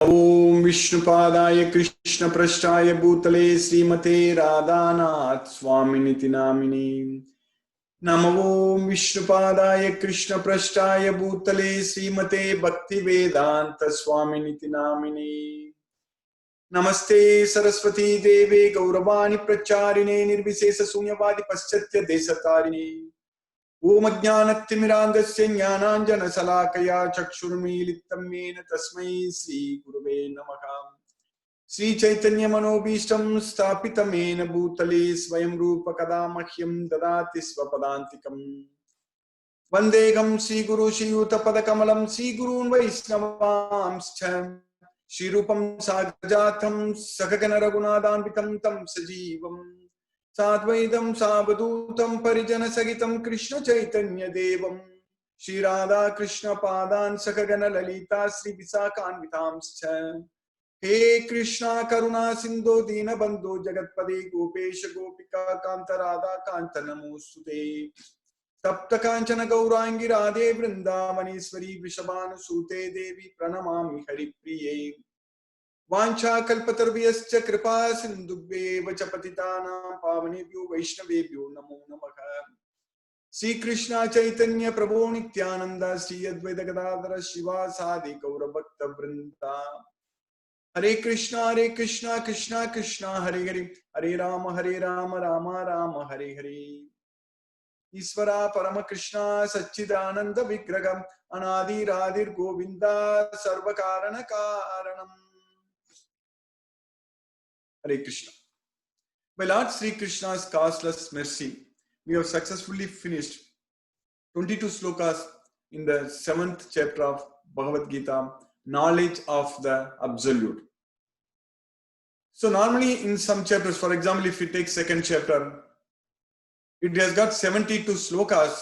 ओम विष्णुपादाय कृष्णपृष्ठाय भूतले श्रीमते राधानाथ स्वामिनिति नामिने नमो ओम विष्णुपादाय कृष्णपृष्ठाय भूतले श्रीमते भक्तिवेदांत स्वामिनिति नामिने नमस्ते सरस्वती देवे गौरवाणी प्रचारिणे निर्विशेष शून्यवादी पश्चात्य देशतारिणे ओम अज्ञानतिमिरान्धस्य ज्ञानाञ्जनशलाकया चक्षुर्मीलितं येन तस्मै श्रीगुरुवे नमः। श्रीचैतन्यमनोभीष्टं स्थापितं येन भूतले स्वयं रूप कदा मह्यं ददाति स्वपदान्तिकम्। वन्देऽहं श्रीगुरु श्रीयुतपदकमलं श्रीगुरून् वैष्णवांश्च श्रीरूपं साग्रजातं सगगण रघुनाथान्वितं तं सजीवम् साद्वैतं सावधूतं परिजन सहितं कृष्ण चैतन्य देवं श्री राधा कृष्ण पादान् सखगण ललिता श्री विशाखान्वितांश्च। हे कृष्णा करुणा सिंधु दीनबंधु जगत्पदे गोपेश गोपिका कांत राधा कांत नमोस्तुते। सप्त कांचन गौरांगी राधे वृंदावनेश्वरी वृषभानुसूते देवी प्रणमामि हरिप्रिये। वाञ्छाकल्पतरुभ्यश्च कृपा सिन्धुभ्येव च पतितानां पावनेभ्यो वैष्णवेभ्यो नमो नमः। श्री कृष्ण चैतन्य प्रभु नित्यानंद श्री अद्वैत गदाधर शिवासादि गौरभक्त वृंदा। हरे कृष्णा कृष्णा कृष्णा हरे हरे हरे राम राम राम हरे हरे। ईश्वरा परम कृष्णा सच्चिदानंद विग्रहम् अनादिरादिर् गोविंदा सर्व कारण कारणम्। Hare Krishna. By Lord Sri Krishna's causeless mercy, we have successfully finished 22 slokas in the 7th chapter of Bhagavad Gita, knowledge of the Absolute. So normally in some chapters, for example, if you take 2nd chapter, it has got 72 slokas,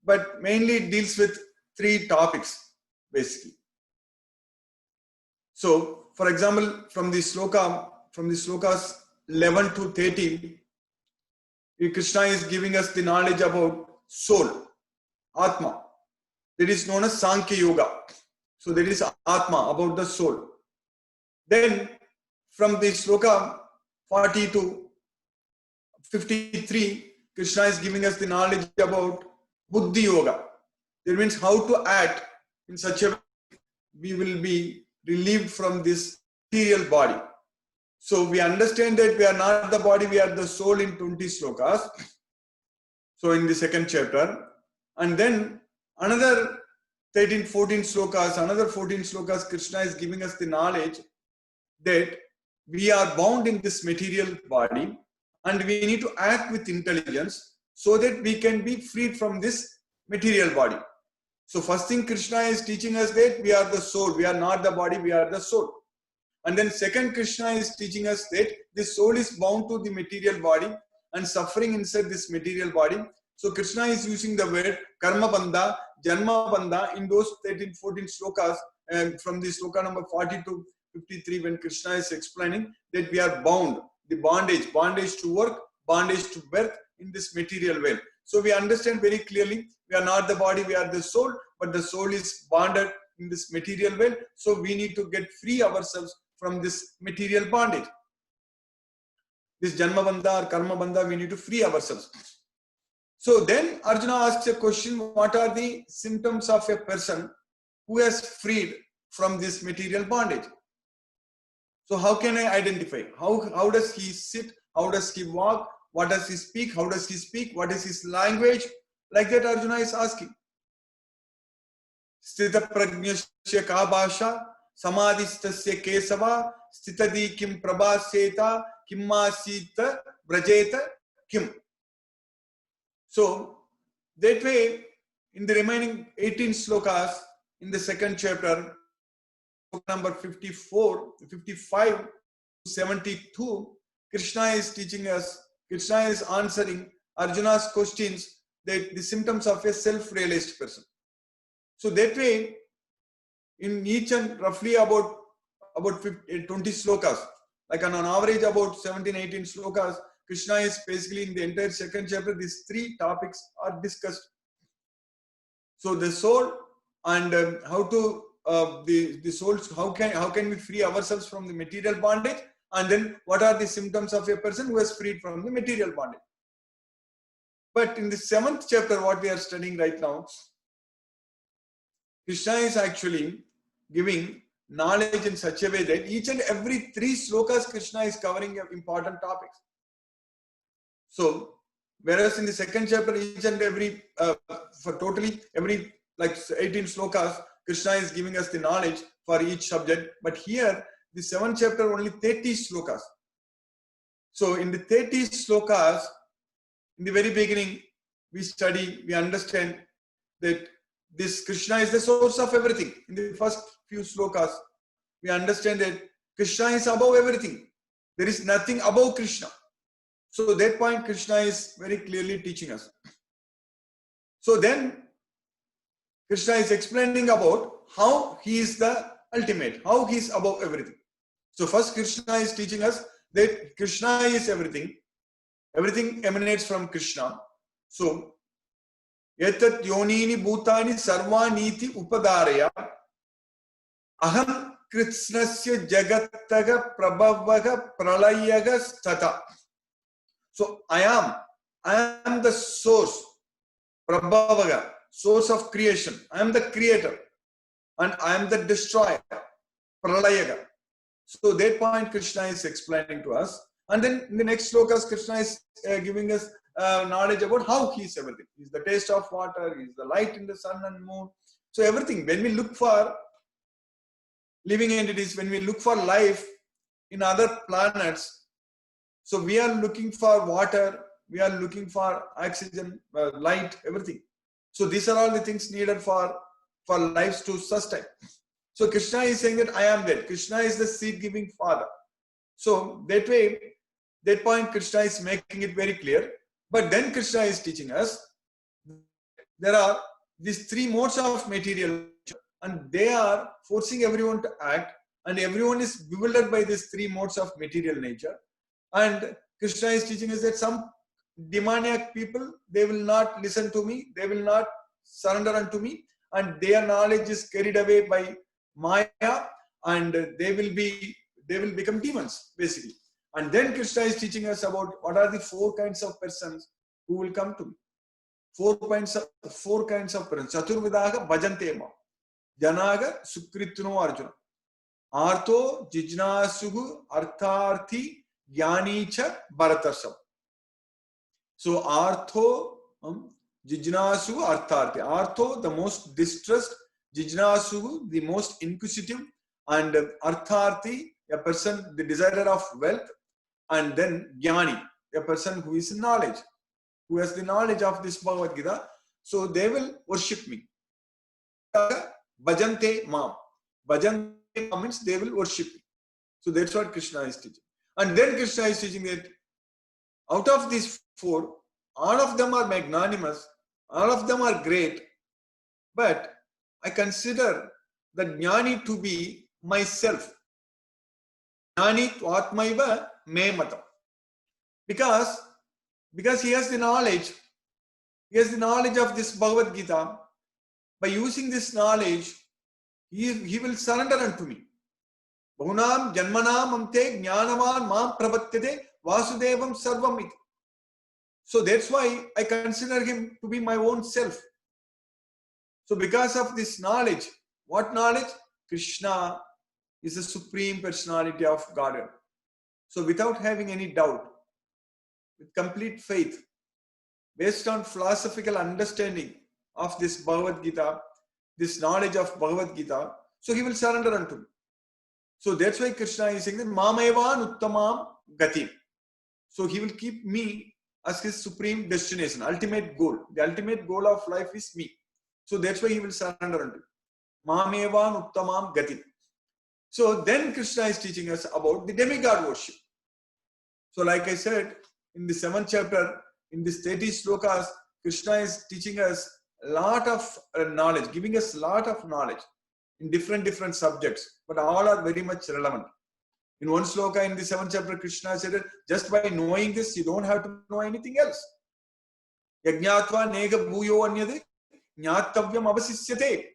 but mainly it deals with 3 topics, basically. So, for example, from the slokas 11 to 30, Krishna is giving us the knowledge about soul, Atma. That is known as Sankhya Yoga. So that is Atma, about the soul. Then from the sloka 40 to 53, Krishna is giving us the knowledge about Buddhi Yoga. That means how to act in such a way we will be relieved from this material body. So we understand that we are not the body, we are the soul in 20 slokas. So in the 2nd chapter, and then another 13, 14 slokas, Krishna is giving us the knowledge that we are bound in this material body and we need to act with intelligence so that we can be freed from this material body. So first thing Krishna is teaching us that we are the soul, we are not the body, we are the soul. And then second, Krishna is teaching us that the soul is bound to the material body and suffering inside this material body. So Krishna is using the word karma bandha, janma bandha in those 13, 14 slokas, and from the sloka number 40 to 53, when Krishna is explaining that we are bound, the bondage to work, bondage to birth in this material world. So we understand very clearly, we are not the body, we are the soul, but the soul is bonded in this material world. So we need to get free ourselves from this material bondage. This janma bandha or karma bandha, we need to free ourselves. So then Arjuna asks a question, what are the symptoms of a person who has freed from this material bondage? So how can I identify? How does he sit? How does he walk? What does he speak? How does he speak? What is his language? Like that Arjuna is asking. Sthita prajnasya ka bhasha, samadhistasya kesava, sthitadi kim prabhaseta, kimmasita brajeta kim. So that way, in the remaining 18 slokas in the 2nd chapter, number 54, 55 to 72, Krishna is teaching us, Krishna is answering Arjuna's questions, that the symptoms of a self-realized person. So that way, in each and roughly about 20 slokas, like on an average about 17, 18 slokas, Krishna is basically in the entire 2nd chapter, these 3 topics are discussed. So the soul and how to the souls, how can we free ourselves from the material bondage, and then what are the symptoms of a person who has freed from the material bondage. But in the 7th chapter, what we are studying right now, Krishna is actually giving knowledge in such a way that each and every 3 slokas Krishna is covering important topics. So whereas in the 2nd chapter, each and every for totally every like 18 slokas, Krishna is giving us the knowledge for each subject. But here, the 7th chapter, only 30 slokas. So in the 30 slokas, in the very beginning, we understand that this Krishna is the source of everything. In the first few slokas, we understand that Krishna is above everything. There is nothing above Krishna. So that point Krishna is very clearly teaching us. So then Krishna is explaining about how he is the ultimate, how he is above everything. So first Krishna is teaching us that Krishna is everything. Everything emanates from Krishna. So etat yonini bhutani sarvaniti upadaraya aham krishnasya jagattaga prabhavaga pralayaga stata. So I am the source, prabhavaga, source of creation. I am the creator and I am the destroyer, pralayaga. So that point Krishna is explaining to us. And then in the next slokas, Krishna is giving us knowledge about how he is everything. He is the taste of water, he is the light in the sun and moon. So everything, when we look for living entities, when we look for life in other planets, so we are looking for water, we are looking for oxygen, light, everything. So these are all the things needed for lives to sustain. So Krishna is saying that I am that. Krishna is the seed-giving father. So that way, that point Krishna is making it very clear. But then Krishna is teaching us there are these 3 modes of material nature, and they are forcing everyone to act, and everyone is bewildered by these 3 modes of material nature. And Krishna is teaching us that some demoniac people, they will not listen to me, they will not surrender unto me, and their knowledge is carried away by Maya, and they will become demons, basically. And then Krishna is teaching us about what are the 4 kinds of persons who will come to me. 4 kinds of persons. Chaturvidaha bhajante ma. Janaga sukritno arjuna. Artho jijnasugu artharthi jnanicha bharatarsam. So artho jijnasugu artharthi. Artho, the most distressed. Jijnasugu, the most inquisitive. And artharthi, a person, the desire of wealth. And then jnani, a person who is in knowledge, who has the knowledge of this Bhagavad Gita. So they will worship me. Bhajante mam. Bhajante mam means they will worship me. So that's what Krishna is teaching. And then Krishna is teaching that out of these 4, all of them are magnanimous, all of them are great, but I consider the jnani to be myself. Jnani atmaiva me matam. Because he has the knowledge of this Bhagavad Gita. By using this knowledge, he will surrender unto me. Bahunam janmanam amte jnanavan mam prapatyate vasudevam sarvam iti. So that's why I consider him to be my own self. So because of this knowledge, what knowledge? Krishna is the supreme personality of Godhead. So without having any doubt, with complete faith, based on philosophical understanding of this Bhagavad Gita, this knowledge of Bhagavad Gita, so he will surrender unto me. So that's why Krishna is saying that Mamaevan Uttamam Gati. So he will keep me as his supreme destination, ultimate goal. The ultimate goal of life is me. So that's why he will surrender unto me. Mamaevan Uttamam Gati. So then Krishna is teaching us about the demigod worship. So like I said, in the 7th chapter, in this 30 slokas, Krishna is teaching us a lot of knowledge, giving us a lot of knowledge in different subjects, but all are very much relevant. In one sloka in the 7th chapter, Krishna said that just by knowing this, you don't have to know anything else. Yajñātva nega bhuyo anyade jñātavyam avasisyate.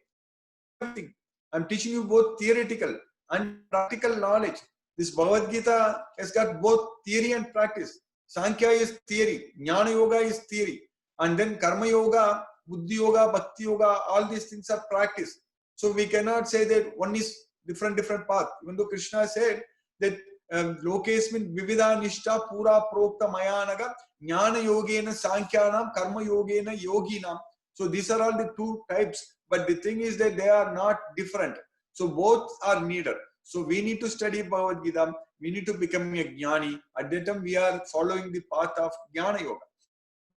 I'm teaching you both theoretical and practical knowledge. This Bhagavad Gita has got both theory and practice. Sankhya is theory, Jnana Yoga is theory, and then Karma Yoga, Buddhi Yoga, Bhakti Yoga, all these things are practice. So we cannot say that one is different path. Even though Krishna said that Lokesmin Vivida Nishta Pura Prokta Mayanaga Jnana Yogena Sankyanam Karma Yogena Yoginam. So these are all the two types, but the thing is that they are not different. So both are needed. So we need to study Bhagavad Gita. We need to become a jnani. At that time, we are following the path of Jnana Yoga.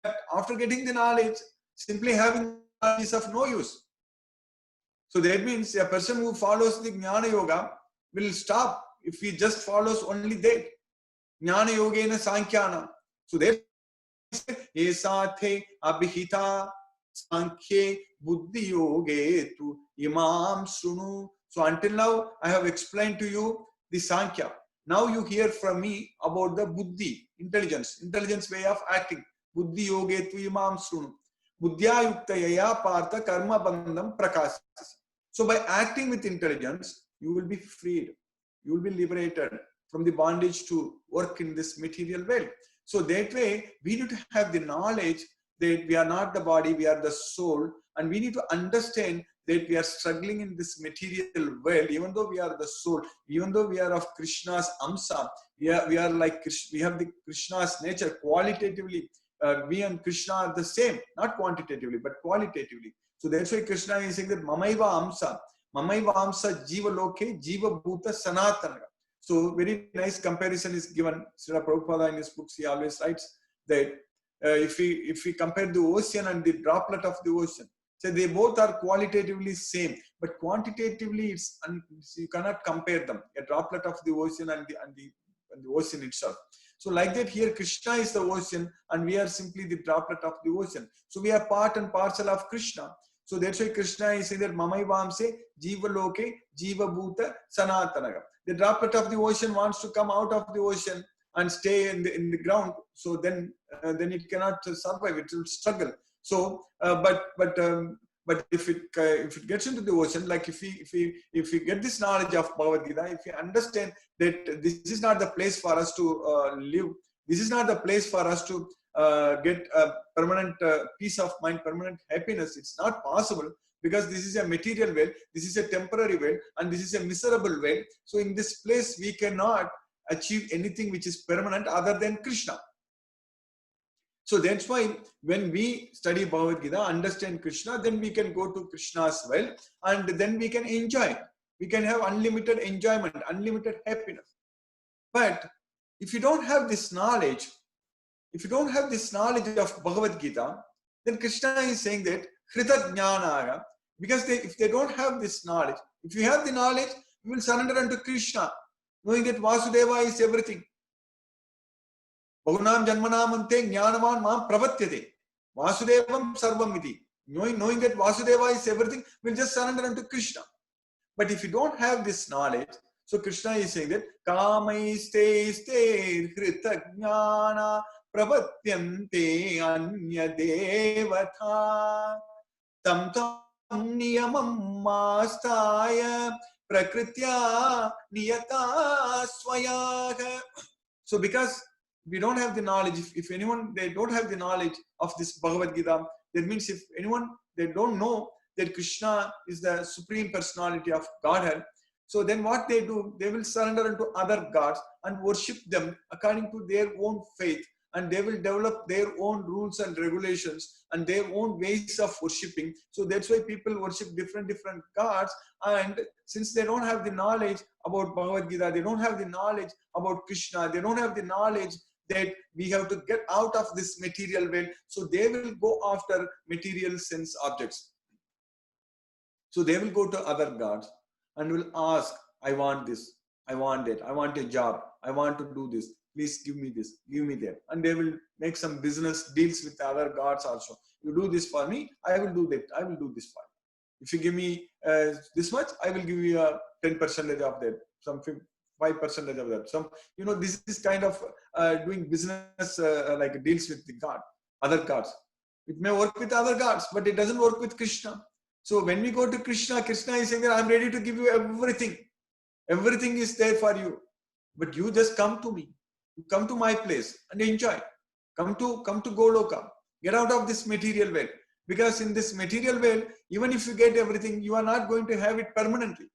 But after getting the knowledge, simply having knowledge is of no use. So that means a person who follows the Jnana Yoga will stop if he just follows only that. Jnana Yogena Sankhyanam. So that Esathe Abhihita Sankhye Buddhi Yoge tu Imam Sunu. So until now, I have explained to you the Sankhya. Now you hear from me about the Buddhi, intelligence way of acting. Buddhi Yoge tu Imam Sunu. Buddhya Yuktayaya Partha Karma Bandham Prakasas. So by acting with intelligence, you will be freed. You will be liberated from the bondage to work in this material world. So that way, we need to have the knowledge that we are not the body, we are the soul, and we need to understand that we are struggling in this material world, even though we are the soul, even though we are of Krishna's Amsa, we are like Krishna, we have the Krishna's nature qualitatively. We and Krishna are the same, not quantitatively, but qualitatively. So that's why Krishna is saying that Mamaiva Amsa Jiva Loke, Jiva Bhuta Sanatana. So very nice comparison is given. Srila Prabhupada in his books, he always writes that if we compare the ocean and the droplet of the ocean, so they both are qualitatively same, but quantitatively you cannot compare them. A droplet of the ocean and the ocean itself. So like that here, Krishna is the ocean and we are simply the droplet of the ocean. So we are part and parcel of Krishna. So that's why Krishna is saying that Mamaivamse Jiva Loke Jiva Bhuta Sanatanaga. The droplet of the ocean wants to come out of the ocean and stay in the ground. So then it cannot survive. It will struggle. So but if it gets into the ocean, like if we get this knowledge of Bhagavad Gita, if we understand that this is not the place for us to live, this is not the place for us to get a permanent peace of mind, permanent happiness. It's not possible because this is a material world, this is a temporary world, and this is a miserable world. So in this place, we cannot achieve anything which is permanent other than Krishna. So that's why when we study Bhagavad Gita, understand Krishna, then we can go to Krishna's well, and then we can enjoy. We can have unlimited enjoyment, unlimited happiness. But if you don't have this knowledge, of Bhagavad Gita, then Krishna is saying that Krita Jnana, because if they don't have this knowledge, if you have the knowledge, you will surrender unto Krishna, knowing that Vasudeva is everything. Bahunam Janmanamante Jnanavan Mam Pravatyate. Vasudevam Sarvam Iti. Knowing that Vasudeva is everything, we'll just surrender unto Krishna. But if you don't have this knowledge, so Krishna is saying that Kamaiste Krita Jnana Pravatyante Anya Devata Tam Tam Niyamam Mastaya Prakritya Niyata Swayaga. So because we don't have the knowledge, if anyone, they don't have the knowledge of this Bhagavad Gita, that means if anyone, they don't know that Krishna is the supreme personality of Godhead, so then what they do, they will surrender unto other gods and worship them according to their own faith, and they will develop their own rules and regulations and their own ways of worshipping. So that's why people worship different gods, and since they don't have the knowledge about Bhagavad Gita, they don't have the knowledge about Krishna, they don't have the knowledge that we have to get out of this material world, so they will go after material sense objects. So they will go to other gods and will ask, I want this, I want that, I want a job, I want to do this, please give me this, give me that. And they will make some business deals with other gods also. You do this for me, I will do that, I will do this for you. If you give me this much, I will give you a 10% of that, some 5% of that. Some, this is kind of doing business like deals with the god, other gods. It may work with other gods, but it doesn't work with Krishna. So when we go to Krishna, Krishna is saying that I'm ready to give you everything. Everything is there for you. But you just come to me. You come to my place and enjoy. Come to Goloka. Get out of this material world. Because in this material world, even if you get everything, you are not going to have it permanently.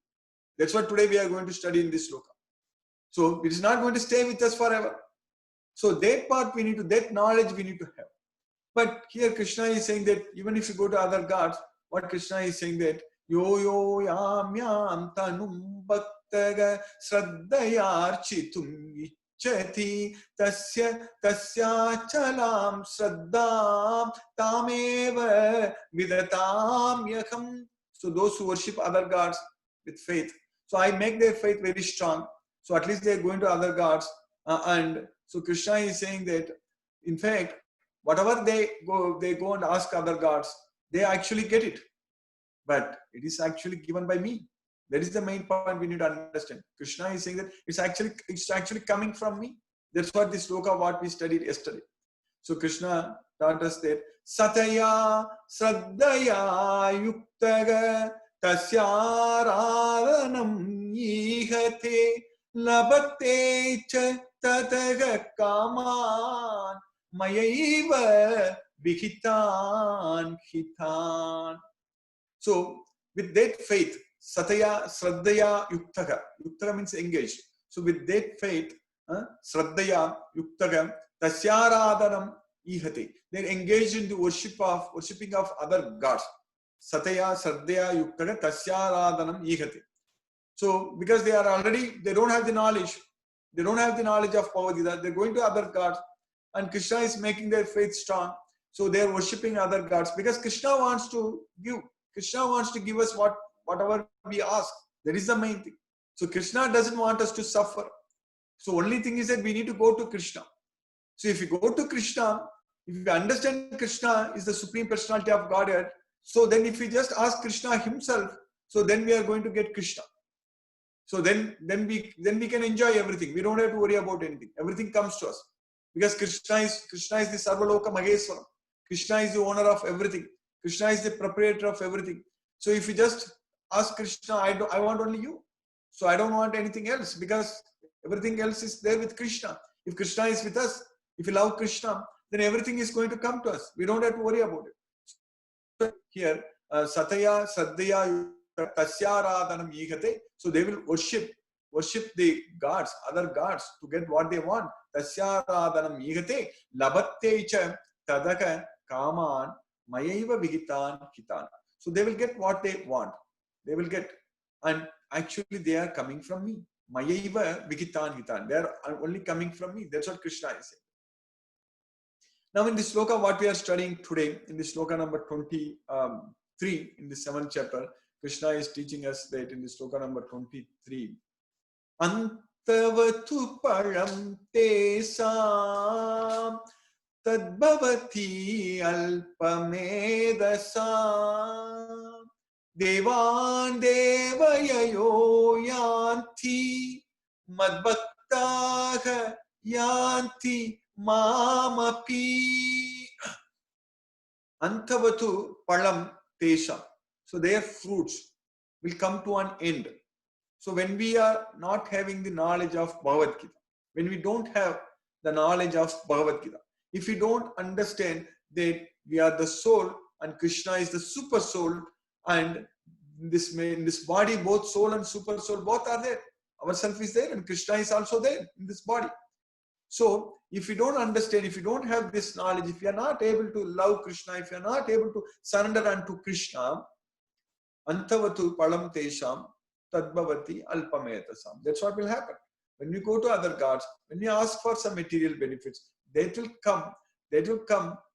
That's what today we are going to study in this sloka. So it is not going to stay with us forever. So that part we need to, that knowledge we need to have. But here Krishna is saying that even if you go to other gods, what Krishna is saying that yo yo yam yam tanum bhaktaga shraddhayarchitum ichchati tasya chalam shraddham tameva vidatam yakham. So those who worship other gods with faith, so I make their faith very strong. So at least they are going to other gods, and so Krishna is saying that in fact whatever they go and ask other gods, they actually get it. But it is actually given by me. That is the main point we need to understand. Krishna is saying that it's actually coming from me. That's what this sloka what we studied yesterday. So Krishna taught us that Sataya Sraddhaya Yuktaga Tasyaradhanam Ihate Labate Cha Tataga Kaman Mayaiva Vihitan Hitan. So with that faith, Sataya Sraddhaya Yuktaga. Yuktaga means engaged. So with that faith, Sraddhaya Yuktaga Tasyaradhanam Ihate. They're engaged in the worshipping of other gods. Sataya Sraddhaya Yuktaga Tasyaradhanam Ihate. So because they don't have the knowledge. They don't have the knowledge of Bhagavad Gita. They're going to other gods. And Krishna is making their faith strong. So they're worshipping other gods because Krishna wants to give. Krishna wants to give us whatever we ask. That is the main thing. So Krishna doesn't want us to suffer. So only thing is that we need to go to Krishna. So if you go to Krishna, if you understand Krishna is the Supreme Personality of Godhead, so then if we just ask Krishna himself, so then we are going to get Krishna. So then we can enjoy everything. We don't have to worry about anything. Everything comes to us. Because Krishna is the Sarvaloka Maheswaram. Krishna is the owner of everything. Krishna is the proprietor of everything. So if you just ask Krishna, I want only you. So I don't want anything else because everything else is there with Krishna. If Krishna is with us, if you love Krishna, then everything is going to come to us. We don't have to worry about it. So here, Sataya Sraddhaya Tasyaradhanam Ihate. So they will worship the gods, other gods, to get what they want. Tasyaradhanam Ihate Labatte cha Tadaka Kaman Mayaiva Vihitan Hitan. So they will get what they want. They will get. And actually they are coming from me. Mayaiva Vihitan Hitan. They are only coming from me. That's what Krishna is saying. Now in this sloka, what we are studying today, in this sloka number 23, in the 7th chapter, Krishna is teaching us that in this sloka number 23, Antavatu param tesam tadbhavati alpamedasam devan devayayo yanti madbhaktaha yanti mamapi. Antavatu palam tesam. So their fruits will come to an end. So when we are not having the knowledge of Bhagavad Gita, when we don't have the knowledge of Bhagavad Gita, if we don't understand that we are the soul and Krishna is the super soul, and in this body, both soul and super soul, both are there. Ourself is there and Krishna is also there in this body. So if you don't understand, if you don't have this knowledge, if you are not able to love Krishna, if you are not able to surrender unto Krishna, Antavatu palam tesham tadbhavati alpametasam. That's what will happen. When you go to other gods, when you ask for some material benefits, that will come,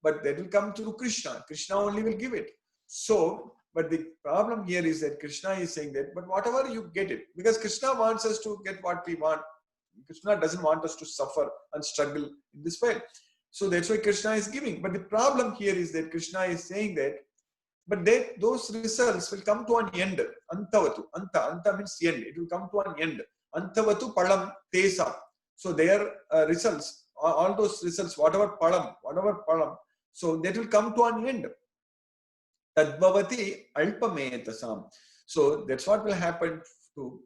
but that will come through Krishna. Krishna only will give it. So, but the problem here is that Krishna is saying that, but whatever you get it, because Krishna wants us to get what we want. Krishna doesn't want us to suffer and struggle in this way. So that's why Krishna is giving. But the problem here is that Krishna is saying that, but those results will come to an end. Antavatu. Anta means end. It will come to an end. Antavatu palam tesa. So their results, all those results, whatever palam, so that will come to an end. Tadbhavati alpametasam. So that's what will happen to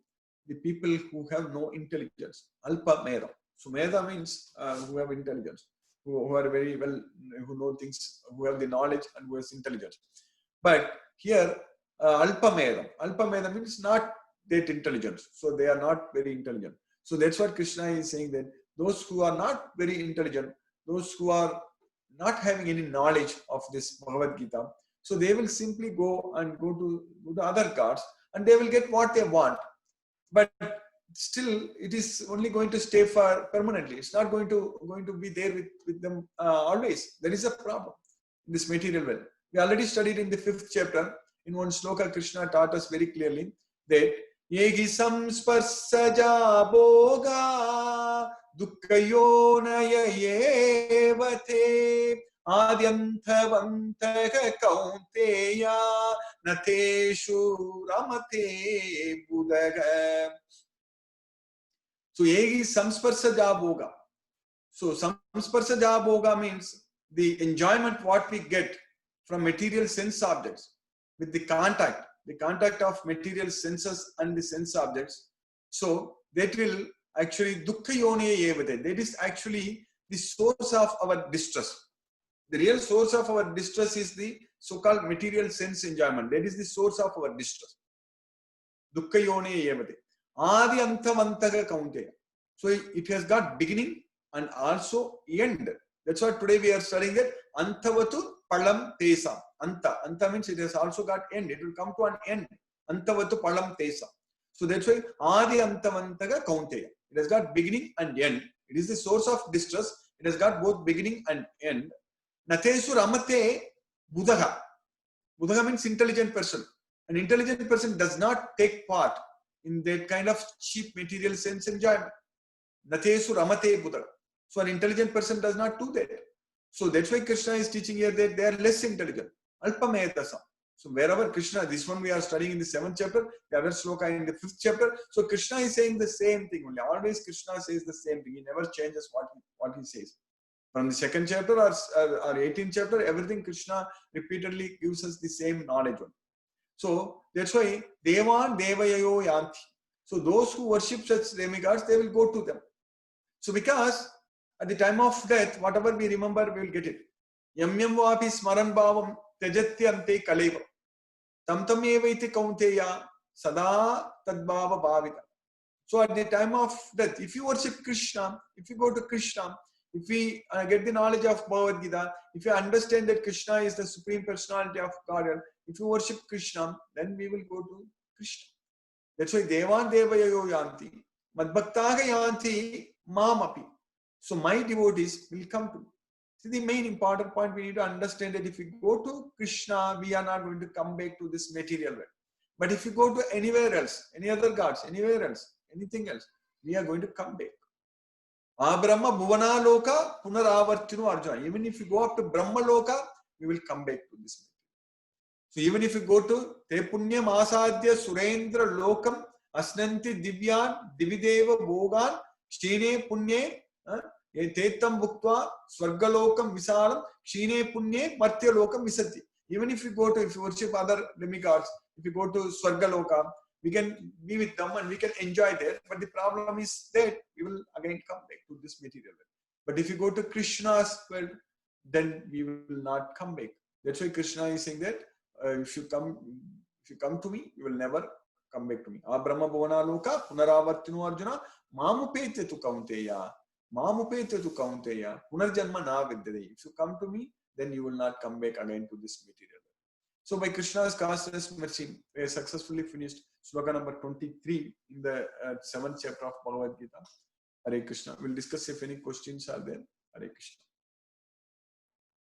the people who have no intelligence. Alpa meda. So meda means who have intelligence, who are very well, who know things, who have the knowledge and who has intelligence. But here, alpa meda. Alpa meda means not that intelligence. So they are not very intelligent. So that's what Krishna is saying, that those who are not very intelligent, those who are not having any knowledge of this Bhagavad Gita, so they will simply go to other gods and they will get what they want. But still, it is only going to stay for permanently. It's not going to be there with them always. There is a problem in this material world. We already studied in the 5th chapter. In one sloka, Krishna taught us very clearly that Yegi samsparsaja boga dukkayonaya yevate Adyanthavantaka kaunteya nateshu ramate budaga. So yegi samsparsaja boga. So samsparsaja boga means the enjoyment what we get from material sense objects with the contact of material senses and the sense objects. So that will actually dukkha yone evate. That is actually the source of our distress. The real source of our distress is the so-called material sense enjoyment. That is the source of our distress. Dukkha yone evate. Adi antavantaga kaunteya. So it has got beginning and also end. That's why today we are studying that antavatu palam tesa. Anta means it has also got end. It will come to an end. Antavatu palam tesa. So that's why adi antavantaga kaunteya. It has got beginning and end. It is the source of distress. It has got both beginning and end. Natesu ramate budaha. Budaha means intelligent person. An intelligent person does not take part in that kind of cheap material sense enjoyment. Natesu ramate budaha. So an intelligent person does not do that. So that's why Krishna is teaching here that they are less intelligent. Alpametasam. So wherever Krishna, this one we are studying in the 7th chapter, the other sloka in the 5th chapter. So Krishna is saying the same thing only. Always Krishna says the same thing. He never changes what he says. From the 2nd chapter or 18th chapter, everything Krishna repeatedly gives us the same knowledge. So that's why Devan Devayayo Yanti. So those who worship such demigods, they will go to them. So because at the time of death, whatever we remember, we will get it. Yamyam vapi smaran bhavam tyajatyante kaleva. Tam tam evaiti kaunteya sada tadbhava bhavita. So at the time of death, if you worship Krishna, if you go to Krishna, if we get the knowledge of Bhagavad Gita, if you understand that Krishna is the Supreme Personality of Godhead, if you worship Krishna, then we will go to Krishna. That's why Devan Devayayo Yanti, Madbhaktaga Yanti Mamapi. So my devotees will come to me. See, the main important point we need to understand that if we go to Krishna, we are not going to come back to this material world. But if you go to anywhere else, any other gods, anywhere else, anything else, we are going to come back. Brahma Bhuvana Loka Punaravartinu Arjuna. Even if you go up to Brahma Loka, we will come back to this. So even if you go to Te Punyam Asadhya Surendra Lokam Asnanti Divyan Divideva Bhogan Shine Punye Tetam Bhuktva Swargalokam Visalam Shine Punye Martya Lokam Visati. Even if you worship other demigods, if you go to Swargaloka, we can be with them and we can enjoy there. But the problem is that we will again come back to this material world. But if you go to Krishna's world, then we will not come back. That's why Krishna is saying that if you come to me, you will never come back to me. Brahma Bhavana Loka Punaravartinu Arjuna Mamupete tu Kaunteya. Mamupete tu Kaunteya. Punarjanma na vidyate. If you come to me, then you will not come back again to this material. So by Krishna's causeless mercy, we have successfully finished sloka number 23 in the 7th chapter of Bhagavad Gita. Hare Krishna. We'll discuss if any questions are there. Hare Krishna.